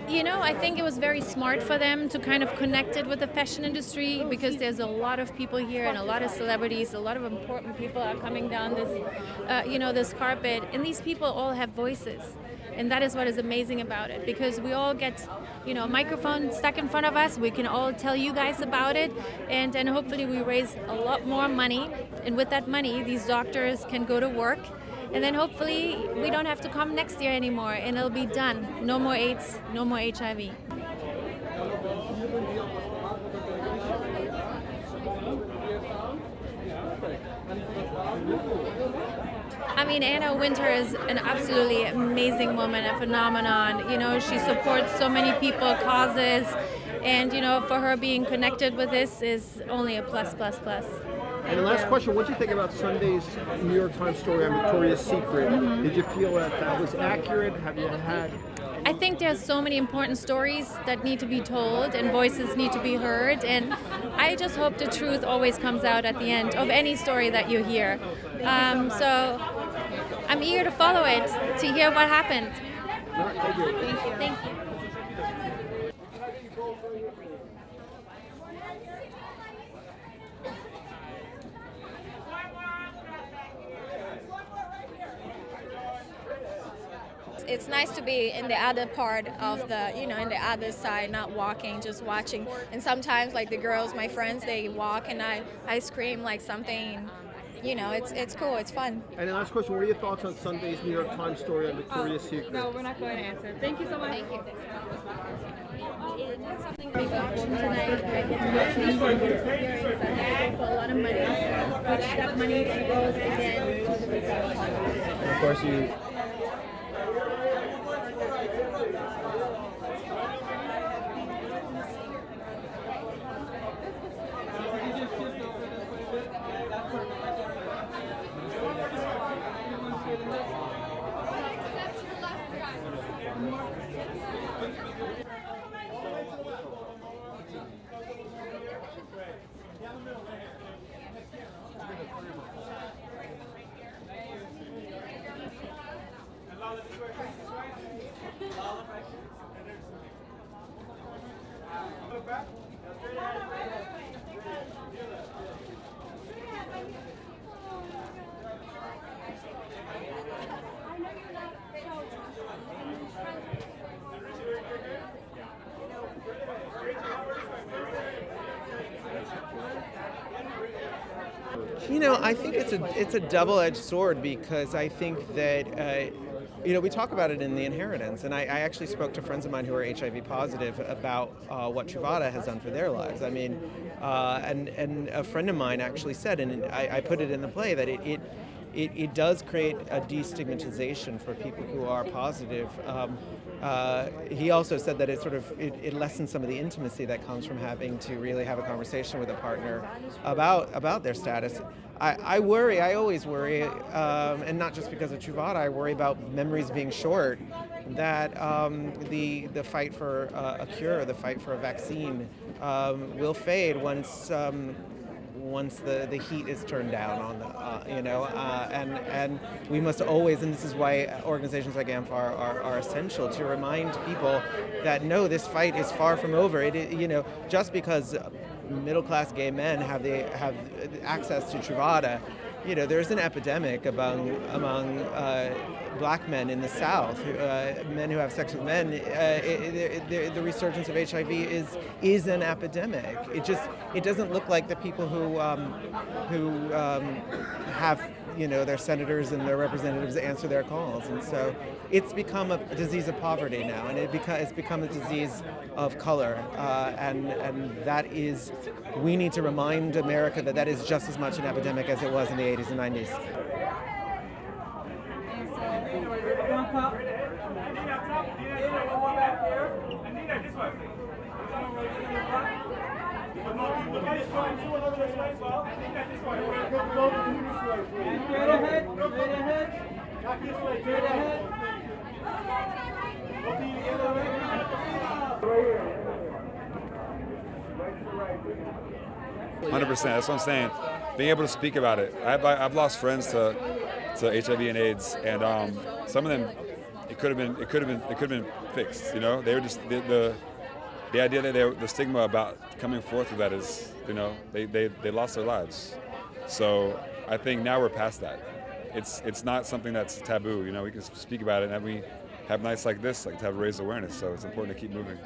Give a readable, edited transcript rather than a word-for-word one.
You know, I think it was very smart for them to kind of connect it with the fashion industry, because there's a lot of people here and a lot of celebrities, a lot of important people are coming down this, this carpet, and these people all have voices. And that is what is amazing about it, because we all get, a microphone stuck in front of us. We can all tell you guys about it, and hopefully we raise a lot more money. And with that money, these doctors can go to work. And then hopefully we don't have to come next year anymore, and it'll be done. No more AIDS, no more HIV. I mean, Anna Wintour is an absolutely amazing woman, a phenomenon. She supports so many people, causes, and, for her being connected with this is only a plus, plus, plus. And the last question, what did you think about Sunday's New York Times story on Victoria's Secret? Did you feel that was accurate? Have you had... I think there's so many important stories that need to be told and voices need to be heard, and I just hope the truth always comes out at the end of any story that you hear. So I'm eager to follow it, to hear what happened. All right, thank you. Thank you. Thank you. It's nice to be in the other part of the, in the other side, not walking, just watching. And sometimes, like the girls, my friends, they walk and I scream like something, it's cool, it's fun. And the last question, what are your thoughts on Sunday's New York Times story on Victoria's Secret? No, we're not going to answer. Thank you so much. Thank you. Something we got tonight, for a lot of money, which that money goes again to the Victoria Park. Of course, you... I think it's a double-edged sword, because I think that we talk about it in The Inheritance, and I actually spoke to friends of mine who are HIV positive about what Truvada has done for their lives. I mean, and a friend of mine actually said, and I put it in the play, that it does create a destigmatization for people who are positive. He also said that it lessens some of the intimacy that comes from having to really have a conversation with a partner about their status. I worry, I always worry, and not just because of Truvada, I worry about memories being short, that the fight for a cure, the fight for a vaccine will fade once the heat is turned down on the, and we must always, and this is why organizations like amfAR are essential, to remind people that no, this fight is far from over. Just because middle-class gay men have access to Truvada, you know, there's an epidemic among black men in the South, men who have sex with men. The resurgence of HIV is an epidemic. It doesn't look like the people who have, you know, their senators and their representatives answer their calls, and so it's become a disease of poverty now, and it's become a disease of color, and that is, we need to remind America that is just as much an epidemic as it was in the 80s and 90s. That's what I'm saying. Being able to speak about it. I've lost friends to HIV and AIDS, and some of them it could have been fixed. You know, they were just the idea that the stigma about coming forth with that is, you know, they lost their lives. So I think now we're past that. It's not something that's taboo. You know, we can speak about it, and we have nights like this, like to have raised awareness. So it's important to keep moving.